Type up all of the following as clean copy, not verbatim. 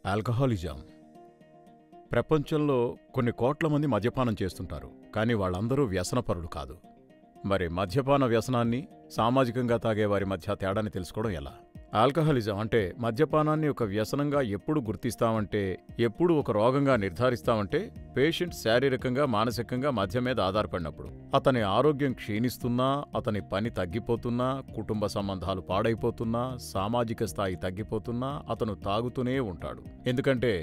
Alcoholism ప్రపంచంలో కొన్ని కోట్ల మంది మద్యపానం చేస్తుంటారు. కానీ వాళ్ళందరూ వ్యసనపరులు కాదు. మరి మద్యపాన వ్యసనాన్ని సామాజికంగా తాగే వారి మధ్య తేడాని తెలుసుకోవడం ఎలా? ఆల్కహాలిజం అంటే మద్యపానాన్ని ఒక వ్యసనంగా ఎప్పుడు గుర్తిస్తామంటే, ఎప్పుడు ఒక రోగంగా నిర్ధారిస్తామంటే పేషెంట్ శారీరకంగా మానసికంగా మద్యం మీద ఆధారపడినప్పుడు. అతని ఆరోగ్యం క్షీణిస్తున్నా, అతని పని తగ్గిపోతున్నా, కుటుంబ సంబంధాలు పాడైపోతున్నా, సామాజిక స్థాయి తగ్గిపోతున్నా అతను తాగుతూనే ఉంటాడు. ఎందుకంటే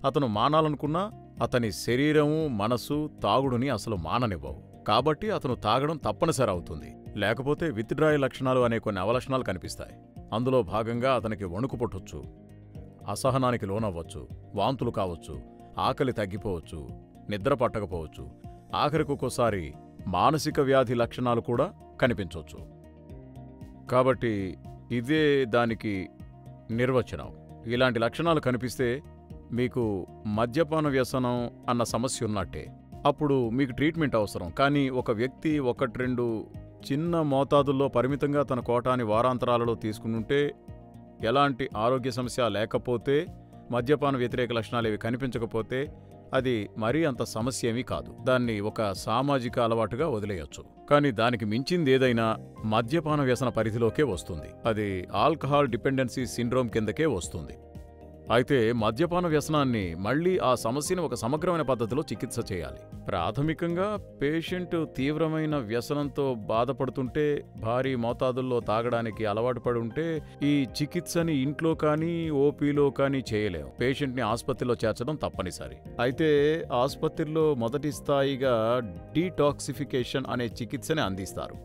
అతను మానాలనుకున్నా అతని శరీరము మనసు తాగుడుని అసలు మాననివ్వవు. కాబట్టి అతను తాగడం తప్పనిసరి అవుతుంది. లేకపోతే విత్డ్రాయల్ లక్షణాలు అనే కొన్ని అవలక్షణాలు కనిపిస్తాయి. అందులో భాగంగా అతనికి వణుకు పుట్టొచ్చు, అసహనానికి లోనవ్వచ్చు, వాంతులు కావచ్చు, ఆకలి తగ్గిపోవచ్చు, నిద్ర పట్టకపోవచ్చు, ఆఖరికి ఒక్కోసారి మానసిక వ్యాధి లక్షణాలు కూడా కనిపించవచ్చు. కాబట్టి ఇదే దానికి నిర్వచనం. ఇలాంటి లక్షణాలు కనిపిస్తే మీకు మద్యపాన వ్యసనం అన్న సమస్య ఉన్నట్టే. అప్పుడు మీకు ట్రీట్మెంట్ అవసరం. కానీ ఒక వ్యక్తి 1-2 చిన్న మోతాదుల్లో పరిమితంగా తన కోటాని వారాంతరాలలో తీసుకునుంటే, ఎలాంటి ఆరోగ్య సమస్య లేకపోతే, మద్యపాన వ్యతిరేక లక్షణాలేవి కనిపించకపోతే అది మరీ అంత సమస్య ఏమీ కాదు. దాన్ని ఒక సామాజిక అలవాటుగా వదిలేయొచ్చు. కానీ దానికి మించిందేదైనా మద్యపాన వ్యసన పరిధిలోకే వస్తుంది. అది ఆల్కహాల్ డిపెండెన్సీ సిండ్రోమ్ కిందకే వస్తుంది. అయితే మద్యపాన వ్యసనాన్ని మళ్లీ ఆ సమస్యను ఒక సమగ్రమైన పద్ధతిలో చికిత్స చేయాలి. ప్రాథమికంగా పేషెంట్ తీవ్రమైన వ్యసనంతో బాధపడుతుంటే, భారీ మోతాదుల్లో తాగడానికి అలవాటు పడి ఉంటే ఈ చికిత్సని ఇంట్లో కానీ ఓపీలో కానీ చేయలేం. పేషెంట్ని ఆసుపత్రిలో చేర్చడం తప్పనిసరి. అయితే ఆసుపత్రిలో మొదటి స్థాయిగా డీటాక్సిఫికేషన్ అనే చికిత్సని అందిస్తారు.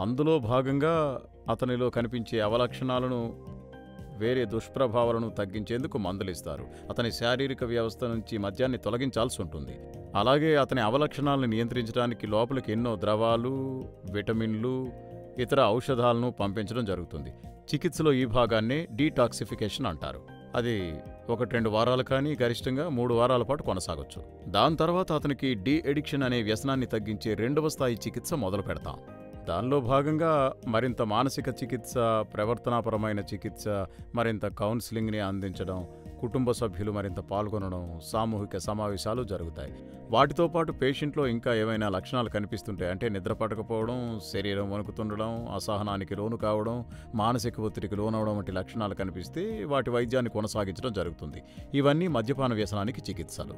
అందులో భాగంగా అతనిలో కనిపించే అవలక్షణాలను, వేరే దుష్ప్రభావాలను తగ్గించేందుకు మందులిస్తారు. అతని శారీరక వ్యవస్థ నుంచి మద్యాన్ని తొలగించాల్సి ఉంటుంది. అలాగే అతని అవలక్షణాలను నియంత్రించడానికి లోపలికి ఎన్నో ద్రవాలు, విటమిన్లు, ఇతర ఔషధాలను పంపించడం జరుగుతుంది. చికిత్సలో ఈ భాగాన్నే డీటాక్సిఫికేషన్ అంటారు. అది 1-2 వారాలు కానీ గరిష్టంగా 3 వారాల పాటు కొనసాగొచ్చు. దాని తర్వాత అతనికి డీ ఎడిక్షన్ అనే వ్యసనాన్ని తగ్గించే 2వ స్థాయి చికిత్స మొదలు పెడతాం. దానిలో భాగంగా మరింత మానసిక చికిత్స, ప్రవర్తనాపరమైన చికిత్స, మరింత కౌన్సిలింగ్ని అందించడం, కుటుంబ సభ్యులు మరింత పాల్గొనడం, సామూహిక సమావేశాలు జరుగుతాయి. వాటితో పాటు పేషెంట్లో ఇంకా ఏమైనా లక్షణాలు కనిపిస్తుంటే, అంటే నిద్ర పట్టకపోవడం, శరీరం వణుకుతుండడం, అసహనానికి లోను కావడం, మానసిక ఒత్తిడికి లోనవడం వంటి లక్షణాలు కనిపిస్తే వాటి వైద్యాన్ని కొనసాగించడం జరుగుతుంది. ఇవన్నీ మద్యపాన వ్యసనానికి చికిత్సలు.